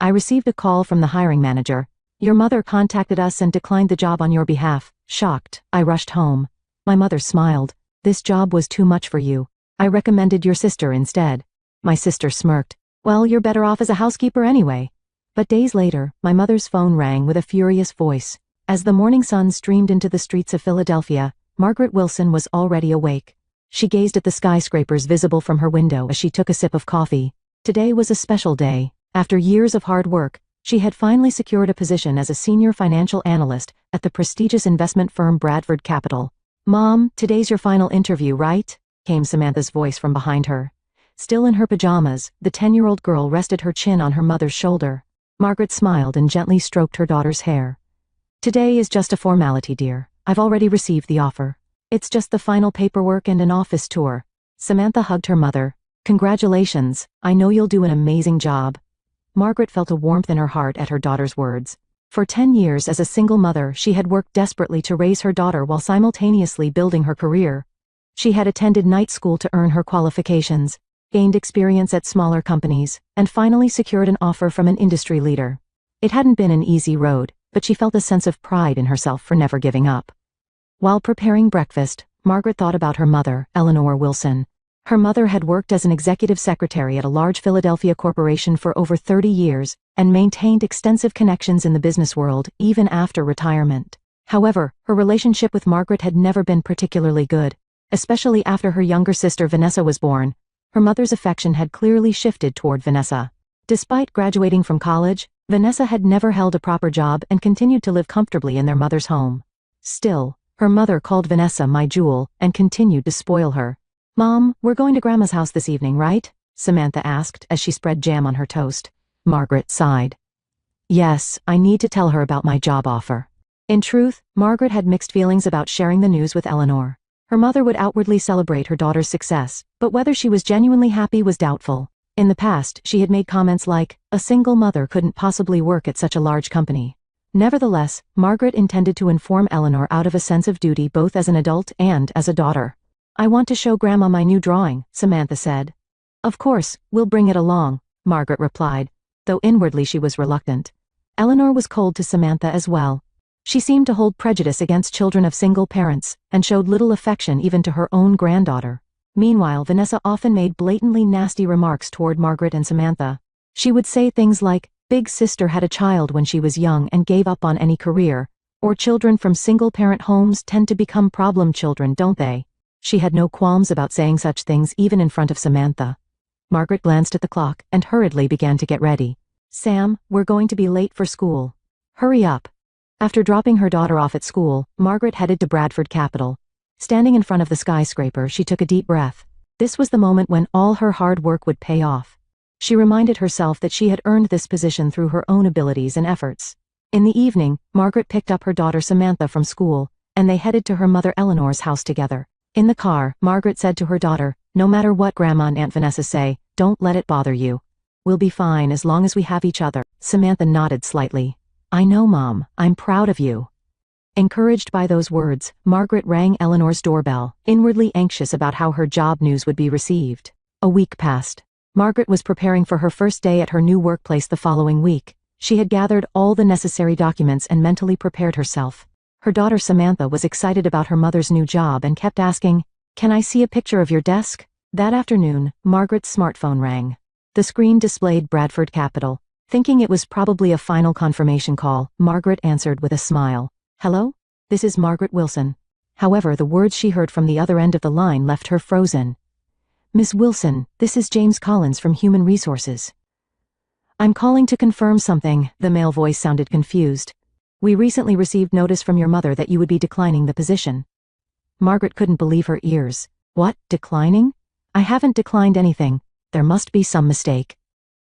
I received a call from the hiring manager. Your mother contacted us and declined the job on your behalf. Shocked, I rushed home. My mother smiled. This job was too much for you. I recommended your sister instead. My sister smirked. Well, you're better off as a housekeeper anyway. But days later, my mother's phone rang with a furious voice. As the morning sun streamed into the streets of Philadelphia, Margaret Wilson was already awake. She gazed at the skyscrapers visible from her window as she took a sip of coffee. Today was a special day. After years of hard work, she had finally secured a position as a senior financial analyst at the prestigious investment firm Bradford Capital. Mom, today's your final interview, right? Came Samantha's voice from behind her. Still in her pajamas, the 10-year-old girl rested her chin on her mother's shoulder. Margaret smiled and gently stroked her daughter's hair. Today is just a formality, dear. I've already received the offer. It's just the final paperwork and an office tour. Samantha hugged her mother. Congratulations, I know you'll do an amazing job. Margaret felt a warmth in her heart at her daughter's words. For 10 years as a single mother, she had worked desperately to raise her daughter while simultaneously building her career. She had attended night school to earn her qualifications, gained experience at smaller companies, and finally secured an offer from an industry leader. It hadn't been an easy road, but she felt a sense of pride in herself for never giving up. While preparing breakfast, Margaret thought about her mother, Eleanor Wilson. Her mother had worked as an executive secretary at a large Philadelphia corporation for over 30 years and maintained extensive connections in the business world even after retirement. However, her relationship with Margaret had never been particularly good, especially after her younger sister Vanessa was born. Her mother's affection had clearly shifted toward Vanessa. Despite graduating from college, Vanessa had never held a proper job and continued to live comfortably in their mother's home. Still, her mother called Vanessa my jewel and continued to spoil her. Mom, we're going to Grandma's house this evening, right? Samantha asked as she spread jam on her toast. Margaret sighed. Yes, I need to tell her about my job offer. In truth, Margaret had mixed feelings about sharing the news with Eleanor. Her mother would outwardly celebrate her daughter's success, but whether she was genuinely happy was doubtful. In the past, she had made comments like, a single mother couldn't possibly work at such a large company. Nevertheless, Margaret intended to inform Eleanor out of a sense of duty both as an adult and as a daughter. I want to show Grandma my new drawing, Samantha said. Of course, we'll bring it along, Margaret replied, though inwardly she was reluctant. Eleanor was cold to Samantha as well. She seemed to hold prejudice against children of single parents, and showed little affection even to her own granddaughter. Meanwhile, Vanessa often made blatantly nasty remarks toward Margaret and Samantha. She would say things like, Big Sister had a child when she was young and gave up on any career, or children from single-parent homes tend to become problem children, don't they? She had no qualms about saying such things even in front of Samantha. Margaret glanced at the clock and hurriedly began to get ready. Sam, we're going to be late for school. Hurry up. After dropping her daughter off at school, Margaret headed to Bradford Capital. Standing in front of the skyscraper, she took a deep breath. This was the moment when all her hard work would pay off. She reminded herself that she had earned this position through her own abilities and efforts. In the evening, Margaret picked up her daughter Samantha from school, and they headed to her mother Eleanor's house together. In the car, Margaret said to her daughter, no matter what Grandma and Aunt Vanessa say, don't let it bother you. We'll be fine as long as we have each other. Samantha nodded slightly. I know, Mom. I'm proud of you. Encouraged by those words, Margaret rang Eleanor's doorbell, inwardly anxious about how her job news would be received. A week passed. Margaret was preparing for her first day at her new workplace the following week. She had gathered all the necessary documents and mentally prepared herself. Her daughter Samantha was excited about her mother's new job and kept asking, Can I see a picture of your desk? That afternoon, Margaret's smartphone rang. The screen displayed Bradford Capital. Thinking it was probably a final confirmation call, Margaret answered with a smile. Hello? This is Margaret Wilson. However, the words she heard from the other end of the line left her frozen. Miss Wilson, this is James Collins from Human Resources. I'm calling to confirm something, the male voice sounded confused. We recently received notice from your mother that you would be declining the position. Margaret couldn't believe her ears. What, declining? I haven't declined anything. There must be some mistake.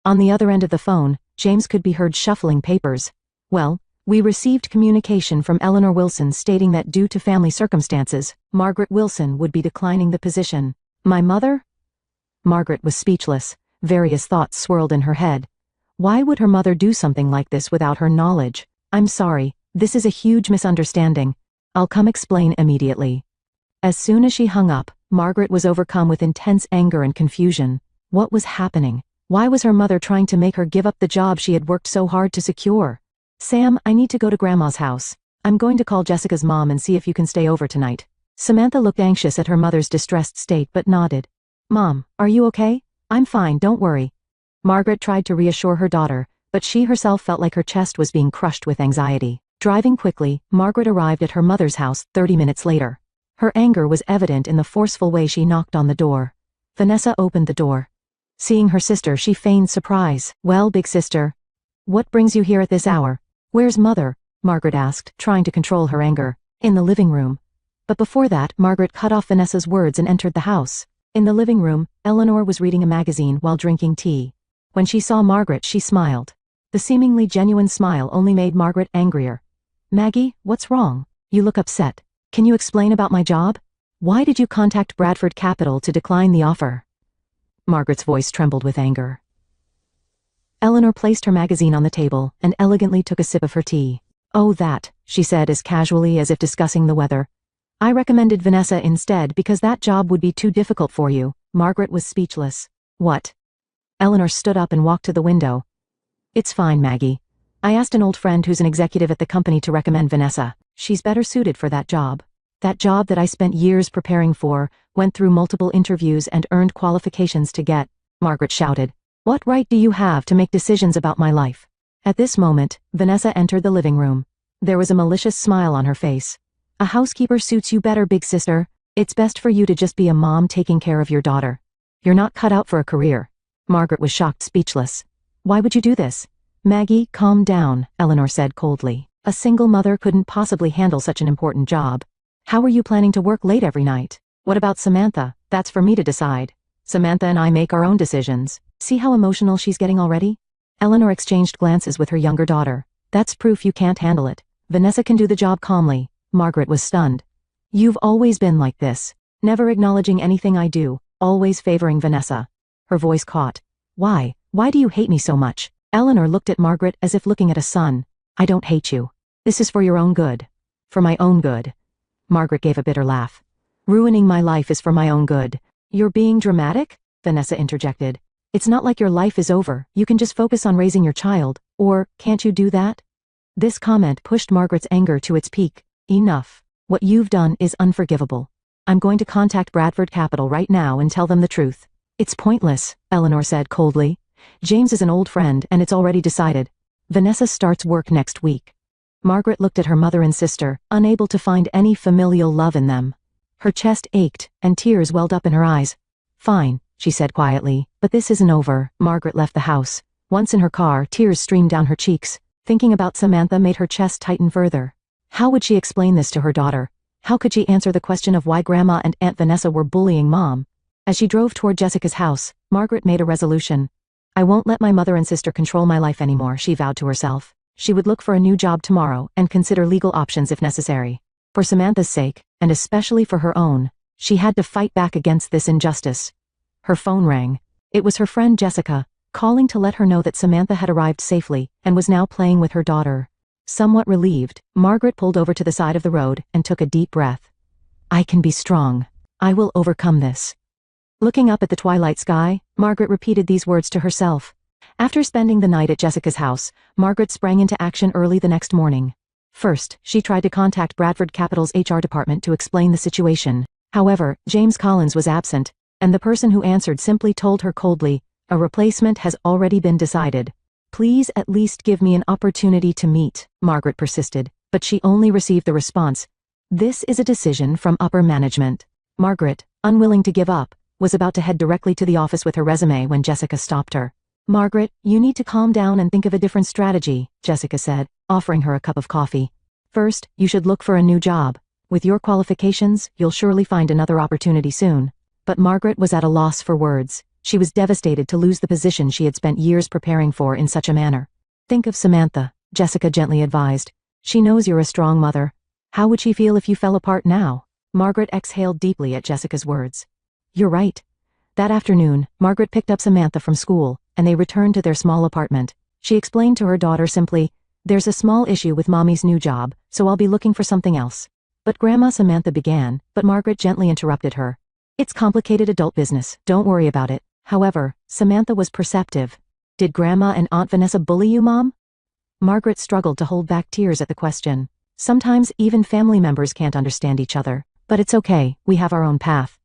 On the other end of the phone, James could be heard shuffling papers. Well, we received communication from Eleanor Wilson stating that due to family circumstances, Margaret Wilson would be declining the position. My mother? Margaret was speechless. Various thoughts swirled in her head. Why would her mother do something like this without her knowledge? I'm sorry, this is a huge misunderstanding. I'll come explain immediately. As soon as she hung up, Margaret was overcome with intense anger and confusion. What was happening? Why was her mother trying to make her give up the job she had worked so hard to secure? Sam, I need to go to Grandma's house. I'm going to call Jessica's mom and see if you can stay over tonight. Samantha looked anxious at her mother's distressed state but nodded. Mom, are you okay? I'm fine, don't worry. Margaret tried to reassure her daughter, but she herself felt like her chest was being crushed with anxiety. Driving quickly, Margaret arrived at her mother's house 30 minutes later. Her anger was evident in the forceful way she knocked on the door. Vanessa opened the door. Seeing her sister, she feigned surprise. Well, big sister, what brings you here at this hour? Where's Mother? Margaret asked, trying to control her anger. In the living room. But before that, Margaret cut off Vanessa's words and entered the house. In the living room, Eleanor was reading a magazine while drinking tea. When she saw Margaret, she smiled. The seemingly genuine smile only made Margaret angrier. Maggie, what's wrong? You look upset. Can you explain about my job? Why did you contact Bradford Capital to decline the offer? Margaret's voice trembled with anger. Eleanor placed her magazine on the table and elegantly took a sip of her tea. Oh, that, she said as casually as if discussing the weather. I recommended Vanessa instead because that job would be too difficult for you. Margaret was speechless. What? Eleanor stood up and walked to the window. It's fine, Maggie. I asked an old friend who's an executive at the company to recommend Vanessa. She's better suited for that job. That job that I spent years preparing for, went through multiple interviews and earned qualifications to get, Margaret shouted. What right do you have to make decisions about my life? At this moment, Vanessa entered the living room. There was a malicious smile on her face. A housekeeper suits you better, big sister. It's best for you to just be a mom taking care of your daughter. You're not cut out for a career. Margaret was shocked, speechless. Why would you do this? Maggie, calm down, Eleanor said coldly. A single mother couldn't possibly handle such an important job. How are you planning to work late every night? What about Samantha? That's for me to decide. Samantha and I make our own decisions. See how emotional she's getting already? Eleanor exchanged glances with her younger daughter. That's proof you can't handle it. Vanessa can do the job calmly. Margaret was stunned. You've always been like this. Never acknowledging anything I do, always favoring Vanessa. Her voice caught. Why? Why do you hate me so much? Eleanor looked at Margaret as if looking at a son. I don't hate you. This is for your own good. For my own good. Margaret gave a bitter laugh. Ruining my life is for my own good. You're being dramatic? Vanessa interjected. It's not like your life is over. You can just focus on raising your child. Or, can't you do that? This comment pushed Margaret's anger to its peak. Enough. What you've done is unforgivable. I'm going to contact Bradford Capital right now and tell them the truth. It's pointless, Eleanor said coldly. James is an old friend and it's already decided. Vanessa starts work next week. Margaret looked at her mother and sister, unable to find any familial love in them. Her chest ached, and tears welled up in her eyes. Fine, she said quietly, but this isn't over. Margaret left the house. Once in her car, tears streamed down her cheeks. Thinking about Samantha made her chest tighten further. How would she explain this to her daughter? How could she answer the question of why Grandma and Aunt Vanessa were bullying Mom? As she drove toward Jessica's house, Margaret made a resolution. I won't let my mother and sister control my life anymore, she vowed to herself. She would look for a new job tomorrow and consider legal options if necessary. For Samantha's sake, and especially for her own, she had to fight back against this injustice. Her phone rang. It was her friend Jessica, calling to let her know that Samantha had arrived safely and was now playing with her daughter. Somewhat relieved, Margaret pulled over to the side of the road and took a deep breath. I can be strong. I will overcome this. Looking up at the twilight sky, Margaret repeated these words to herself. After spending the night at Jessica's house, Margaret sprang into action early the next morning. First, she tried to contact Bradford Capital's HR department to explain the situation. However, James Collins was absent, and the person who answered simply told her coldly, a replacement has already been decided. Please at least give me an opportunity to meet, Margaret persisted, but she only received the response. This is a decision from upper management. Margaret, unwilling to give up, was about to head directly to the office with her resume when Jessica stopped her. Margaret, you need to calm down and think of a different strategy, Jessica said, offering her a cup of coffee. First, you should look for a new job. With your qualifications, you'll surely find another opportunity soon. But Margaret was at a loss for words. She was devastated to lose the position she had spent years preparing for in such a manner. Think of Samantha, Jessica gently advised. She knows you're a strong mother. How would she feel if you fell apart now? Margaret exhaled deeply at Jessica's words. You're right. That afternoon, Margaret picked up Samantha from school, and they returned to their small apartment. She explained to her daughter simply, there's a small issue with Mommy's new job, so I'll be looking for something else. But Grandma, Samantha began, but Margaret gently interrupted her. It's complicated adult business, don't worry about it. However, Samantha was perceptive. Did Grandma and Aunt Vanessa bully you, Mom? Margaret struggled to hold back tears at the question. Sometimes even family members can't understand each other, but it's okay, we have our own path.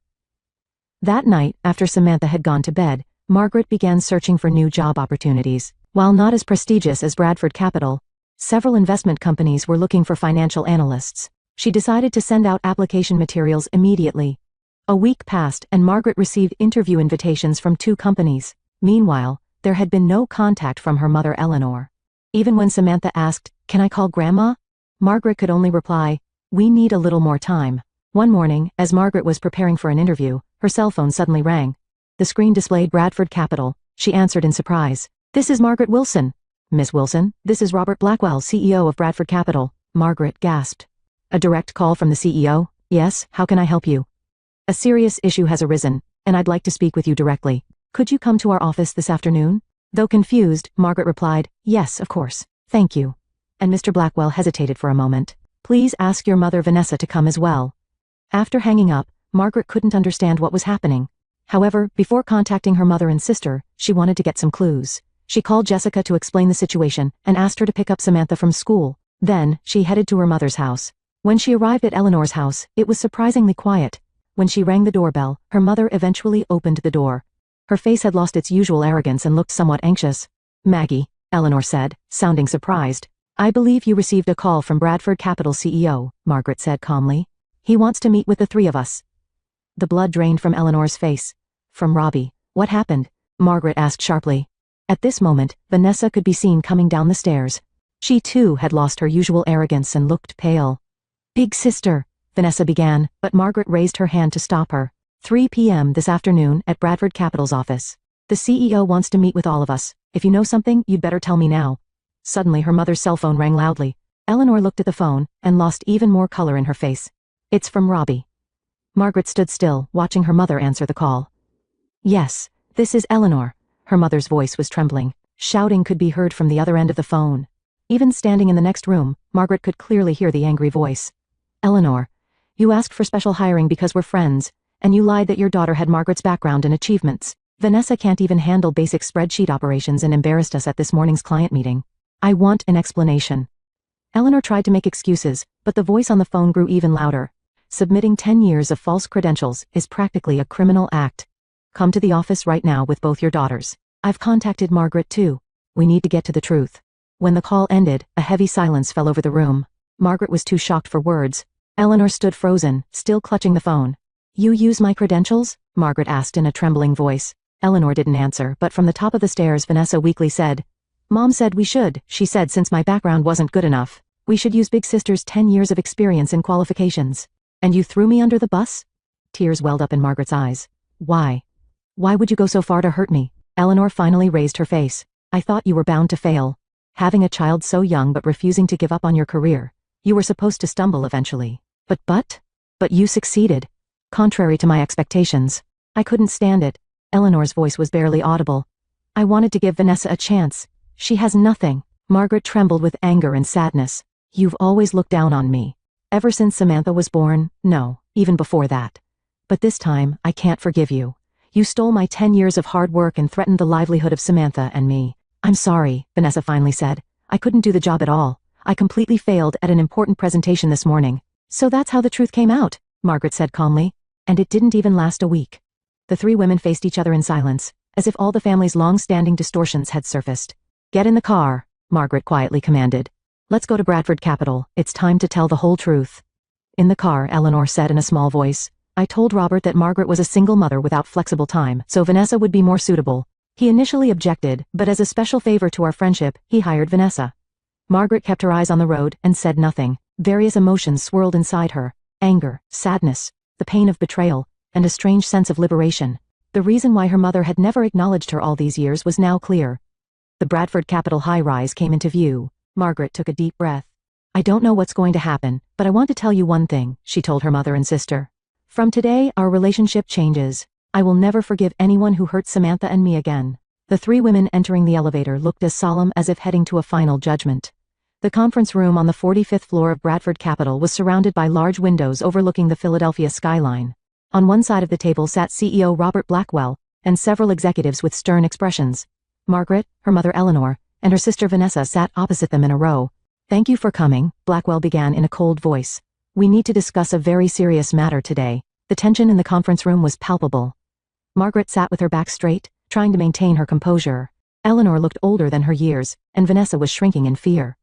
That night, after Samantha had gone to bed, Margaret began searching for new job opportunities. While not as prestigious as Bradford Capital, several investment companies were looking for financial analysts. She decided to send out application materials immediately. A week passed and Margaret received interview invitations from 2 companies. Meanwhile, there had been no contact from her mother Eleanor. Even when Samantha asked, "Can I call Grandma?" Margaret could only reply, "We need a little more time." One morning, as Margaret was preparing for an interview, her cell phone suddenly rang. The screen displayed Bradford Capital. She answered in surprise. "This is Margaret Wilson." "Miss Wilson, this is Robert Blackwell, CEO of Bradford Capital." Margaret gasped. "A direct call from the CEO? Yes, how can I help you?" "A serious issue has arisen, and I'd like to speak with you directly. Could you come to our office this afternoon?" Though confused, Margaret replied, "Yes, of course. Thank you." And Mr. Blackwell hesitated for a moment. "Please ask your mother Vanessa to come as well." After hanging up, Margaret couldn't understand what was happening. However, before contacting her mother and sister, she wanted to get some clues. She called Jessica to explain the situation and asked her to pick up Samantha from school. Then, she headed to her mother's house. When she arrived at Eleanor's house, it was surprisingly quiet. When she rang the doorbell, her mother eventually opened the door. Her face had lost its usual arrogance and looked somewhat anxious. "Maggie," Eleanor said, sounding surprised. "I believe you received a call from Bradford Capital CEO," Margaret said calmly. "He wants to meet with the 3 of us." The blood drained from Eleanor's face. "From Robbie. What happened?" Margaret asked sharply. At this moment, Vanessa could be seen coming down the stairs. She too had lost her usual arrogance and looked pale. "Big sister," Vanessa began, but Margaret raised her hand to stop her. 3 p.m. this afternoon at Bradford Capital's office. "The CEO wants to meet with all of us. If you know something, you'd better tell me now." Suddenly her mother's cell phone rang loudly. Eleanor looked at the phone and lost even more color in her face. "It's from Robbie." Margaret stood still, watching her mother answer the call. "Yes, this is Eleanor." Her mother's voice was trembling. Shouting could be heard from the other end of the phone. Even standing in the next room, Margaret could clearly hear the angry voice. "Eleanor, you asked for special hiring because we're friends, and you lied that your daughter had Margaret's background and achievements. Vanessa can't even handle basic spreadsheet operations and embarrassed us at this morning's client meeting. I want an explanation." Eleanor tried to make excuses, but the voice on the phone grew even louder. "Submitting 10 years of false credentials is practically a criminal act. Come to the office right now with both your daughters. I've contacted Margaret too. We need to get to the truth." When the call ended, a heavy silence fell over the room. Margaret was too shocked for words. Eleanor stood frozen, still clutching the phone. "You use my credentials?" Margaret asked in a trembling voice. Eleanor didn't answer, but from the top of the stairs Vanessa weakly said, "Mom said we should. She said since my background wasn't good enough, we should use Big Sister's 10 years of experience and qualifications. And you threw me under the bus?" Tears welled up in Margaret's eyes. "Why? Why would you go so far to hurt me?" Eleanor finally raised her face. "I thought you were bound to fail. Having a child so young but refusing to give up on your career. You were supposed to stumble eventually. But you succeeded. Contrary to my expectations. I couldn't stand it." Eleanor's voice was barely audible. "I wanted to give Vanessa a chance. She has nothing." Margaret trembled with anger and sadness. "You've always looked down on me. Ever since Samantha was born, no, even before that. But this time, I can't forgive you. You stole my 10 years of hard work and threatened the livelihood of Samantha and me." "I'm sorry," Vanessa finally said. "I couldn't do the job at all. I completely failed at an important presentation this morning." "So that's how the truth came out," Margaret said calmly. "And it didn't even last a week." The 3 women faced each other in silence, as if all the family's long-standing distortions had surfaced. "Get in the car," Margaret quietly commanded. "Let's go to Bradford Capital. It's time to tell the whole truth." In the car, Eleanor said in a small voice, "I told Robert that Margaret was a single mother without flexible time, so Vanessa would be more suitable. He initially objected, but as a special favor to our friendship, he hired Vanessa." Margaret kept her eyes on the road and said nothing. Various emotions swirled inside her. Anger, sadness, the pain of betrayal, and a strange sense of liberation. The reason why her mother had never acknowledged her all these years was now clear. The Bradford Capital high-rise came into view. Margaret took a deep breath. "I don't know what's going to happen, but I want to tell you one thing," she told her mother and sister. "From today, our relationship changes. I will never forgive anyone who hurt Samantha and me again." The 3 women entering the elevator looked as solemn as if heading to a final judgment. The conference room on the 45th floor of Bradford Capital was surrounded by large windows overlooking the Philadelphia skyline. On one side of the table sat CEO Robert Blackwell, and several executives with stern expressions. Margaret, her mother Eleanor, and her sister Vanessa sat opposite them in a row. "Thank you for coming," Blackwell began in a cold voice. "We need to discuss a very serious matter today." The tension in the conference room was palpable. Margaret sat with her back straight, trying to maintain her composure. Eleanor looked older than her years, and Vanessa was shrinking in fear.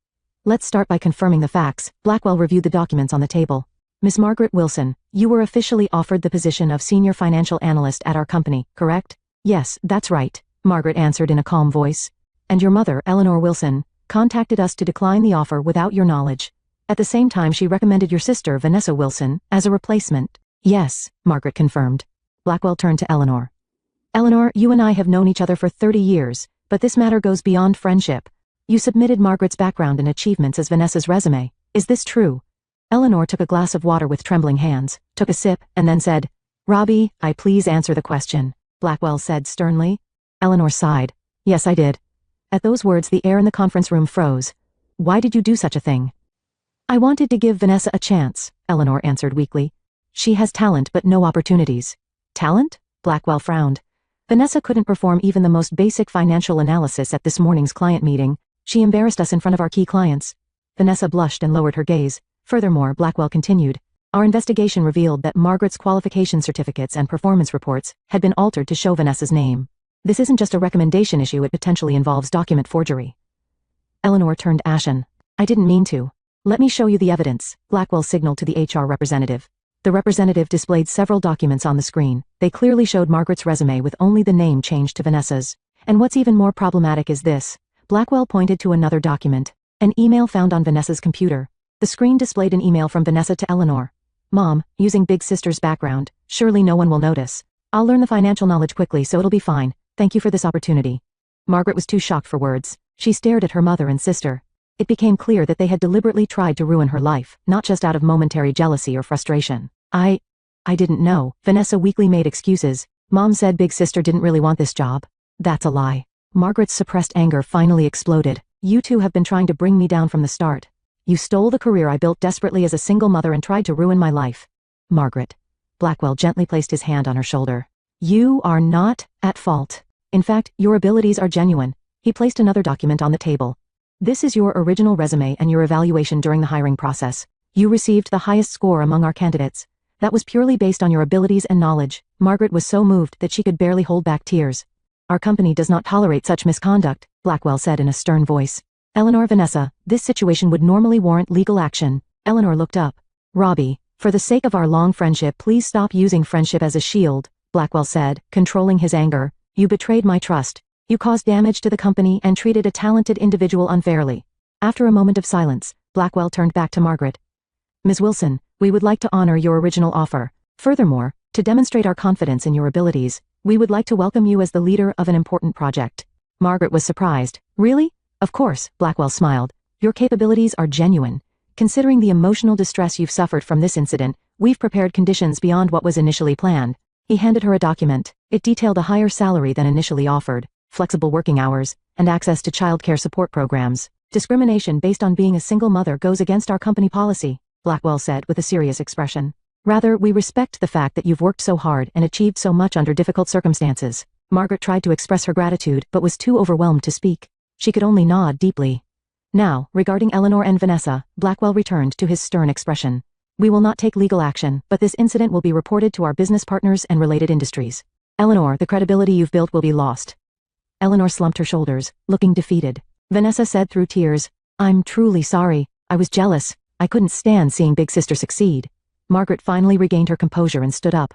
"Let's start by confirming the facts." Blackwell reviewed the documents on the table. "Miss Margaret Wilson, you were officially offered the position of senior financial analyst at our company, correct?" "Yes, that's right," Margaret answered in a calm voice. "And your mother, Eleanor Wilson, contacted us to decline the offer without your knowledge. At the same time, she recommended your sister, Vanessa Wilson, as a replacement." "Yes," Margaret confirmed. Blackwell turned to Eleanor. "Eleanor, you and I have known each other for 30 years, but this matter goes beyond friendship. You submitted Margaret's background and achievements as Vanessa's resume. Is this true?" Eleanor took a glass of water with trembling hands, took a sip, and then said, "Robbie, I please answer the question," Blackwell said sternly. Eleanor sighed. "Yes, I did." At those words, the air in the conference room froze. "Why did you do such a thing?" "I wanted to give Vanessa a chance," Eleanor answered weakly. "She has talent but no opportunities." "Talent?" Blackwell frowned. "Vanessa couldn't perform even the most basic financial analysis at this morning's client meeting. She embarrassed us in front of our key clients." Vanessa blushed and lowered her gaze. Furthermore, Blackwell continued, "Our investigation revealed that Margaret's qualification certificates and performance reports had been altered to show Vanessa's name. This isn't just a recommendation issue, it potentially involves document forgery." Eleanor turned ashen. "I didn't mean to. Let me show you the evidence," Blackwell signaled to the HR representative. The representative displayed several documents on the screen. They clearly showed Margaret's resume with only the name changed to Vanessa's. "And what's even more problematic is this." Blackwell pointed to another document, an email found on Vanessa's computer. The screen displayed an email from Vanessa to Eleanor. "Mom, using Big Sister's background, surely no one will notice. I'll learn the financial knowledge quickly, so it'll be fine. Thank you for this opportunity." Margaret was too shocked for words. She stared at her mother and sister. It became clear that they had deliberately tried to ruin her life, not just out of momentary jealousy or frustration. I didn't know." Vanessa weakly made excuses. "Mom said Big Sister didn't really want this job." "That's a lie." Margaret's suppressed anger finally exploded. "You two have been trying to bring me down from the start. You stole the career I built desperately as a single mother and tried to ruin my life." "Margaret." Blackwell gently placed his hand on her shoulder. "You are not at fault. In fact, your abilities are genuine." He placed another document on the table. "This is your original resume and your evaluation during the hiring process. You received the highest score among our candidates. That was purely based on your abilities and knowledge." Margaret was so moved that she could barely hold back tears. "Our company does not tolerate such misconduct," Blackwell said in a stern voice. "Eleanor, Vanessa, this situation would normally warrant legal action." Eleanor looked up. "Robbie, for the sake of our long friendship, please stop using friendship as a shield," Blackwell said, controlling his anger. "You betrayed my trust. You caused damage to the company and treated a talented individual unfairly." After a moment of silence, Blackwell turned back to Margaret. "Ms. Wilson, we would like to honor your original offer. Furthermore, to demonstrate our confidence in your abilities, we would like to welcome you as the leader of an important project." Margaret was surprised. "Really?" "Of course," Blackwell smiled. "Your capabilities are genuine. Considering the emotional distress you've suffered from this incident, we've prepared conditions beyond what was initially planned." He handed her a document. It detailed a higher salary than initially offered, flexible working hours, and access to childcare support programs. "Discrimination based on being a single mother goes against our company policy," Blackwell said with a serious expression. "Rather, we respect the fact that you've worked so hard and achieved so much under difficult circumstances." Margaret tried to express her gratitude but was too overwhelmed to speak. She could only nod deeply. Now, regarding Eleanor and Vanessa, Blackwell returned to his stern expression. "We will not take legal action, but this incident will be reported to our business partners and related industries. Eleanor, the credibility you've built will be lost." Eleanor slumped her shoulders, looking defeated. Vanessa said through tears, "I'm truly sorry. I was jealous. I couldn't stand seeing Big Sister succeed." Margaret finally regained her composure and stood up.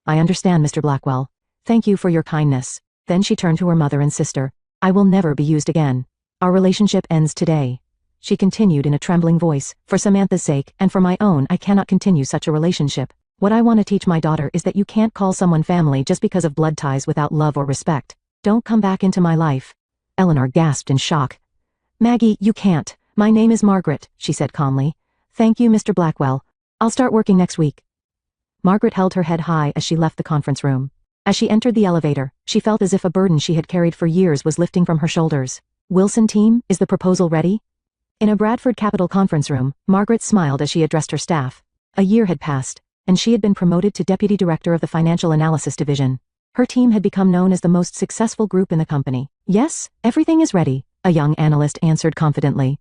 "I understand, Mr. Blackwell. Thank you for your kindness." Then she turned to her mother and sister. "I will never be used again. Our relationship ends today." She continued in a trembling voice, "For Samantha's sake, and for my own, I cannot continue such a relationship. What I want to teach my daughter is that you can't call someone family just because of blood ties without love or respect. Don't come back into my life." Eleanor gasped in shock. "Maggie, you can't. My name is Margaret," she said calmly. "Thank you, Mr. Blackwell. I'll start working next week." Margaret held her head high as she left the conference room. As she entered the elevator, she felt as if a burden she had carried for years was lifting from her shoulders. "Wilson team, is the proposal ready?" In a Bradford Capital conference room, Margaret smiled as she addressed her staff. A year had passed, and she had been promoted to Deputy Director of the Financial Analysis Division. Her team had become known as the most successful group in the company. Yes, everything is ready, a young analyst answered confidently.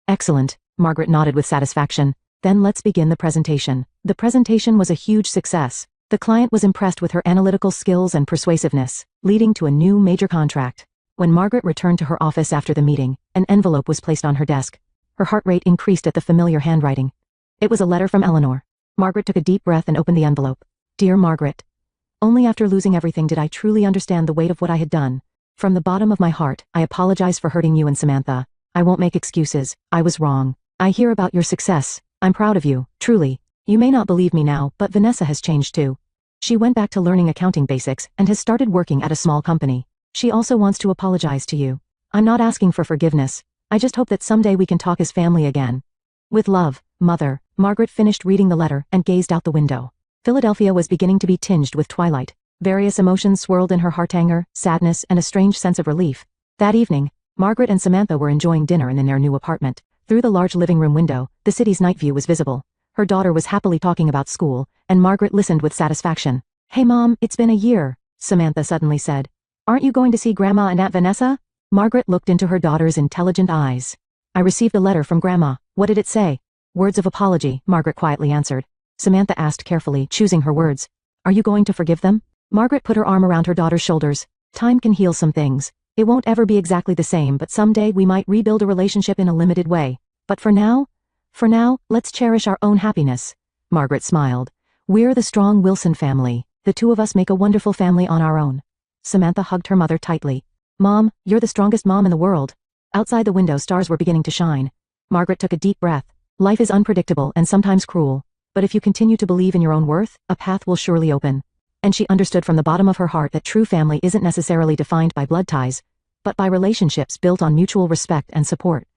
Excellent, Margaret nodded with satisfaction. Then let's begin the presentation. The presentation was a huge success. The client was impressed with her analytical skills and persuasiveness, leading to a new major contract. When Margaret returned to her office after the meeting, an envelope was placed on her desk. Her heart rate increased at the familiar handwriting. It was a letter from Eleanor. Margaret took a deep breath and opened the envelope. Dear Margaret. Only after losing everything did I truly understand the weight of what I had done. From the bottom of my heart, I apologize for hurting you and Samantha. I won't make excuses. I was wrong. I hear about your success. I'm proud of you, truly. You may not believe me now, but Vanessa has changed too. She went back to learning accounting basics and has started working at a small company. She also wants to apologize to you. I'm not asking for forgiveness. I just hope that someday we can talk as family again. With love, Mother. Margaret finished reading the letter and gazed out the window. Philadelphia was beginning to be tinged with twilight. Various emotions swirled in her heart: anger, sadness, and a strange sense of relief. That evening, Margaret and Samantha were enjoying dinner in their new apartment. Through the large living room window, the city's night view was visible. Her daughter was happily talking about school, and Margaret listened with satisfaction. Hey Mom, it's been a year, Samantha suddenly said. Aren't you going to see Grandma and Aunt Vanessa? Margaret looked into her daughter's intelligent eyes. I received a letter from Grandma. What did it say? Words of apology, Margaret quietly answered. Samantha asked carefully, choosing her words. Are you going to forgive them? Margaret put her arm around her daughter's shoulders. Time can heal some things. It won't ever be exactly the same, but someday we might rebuild a relationship in a limited way. But for now, let's cherish our own happiness. Margaret smiled. We're the strong Wilson family. The two of us make a wonderful family on our own. Samantha hugged her mother tightly. Mom, you're the strongest mom in the world. Outside the window, stars were beginning to shine. Margaret took a deep breath. Life is unpredictable and sometimes cruel. But if you continue to believe in your own worth, a path will surely open. And she understood from the bottom of her heart that true family isn't necessarily defined by blood ties, but by relationships built on mutual respect and support.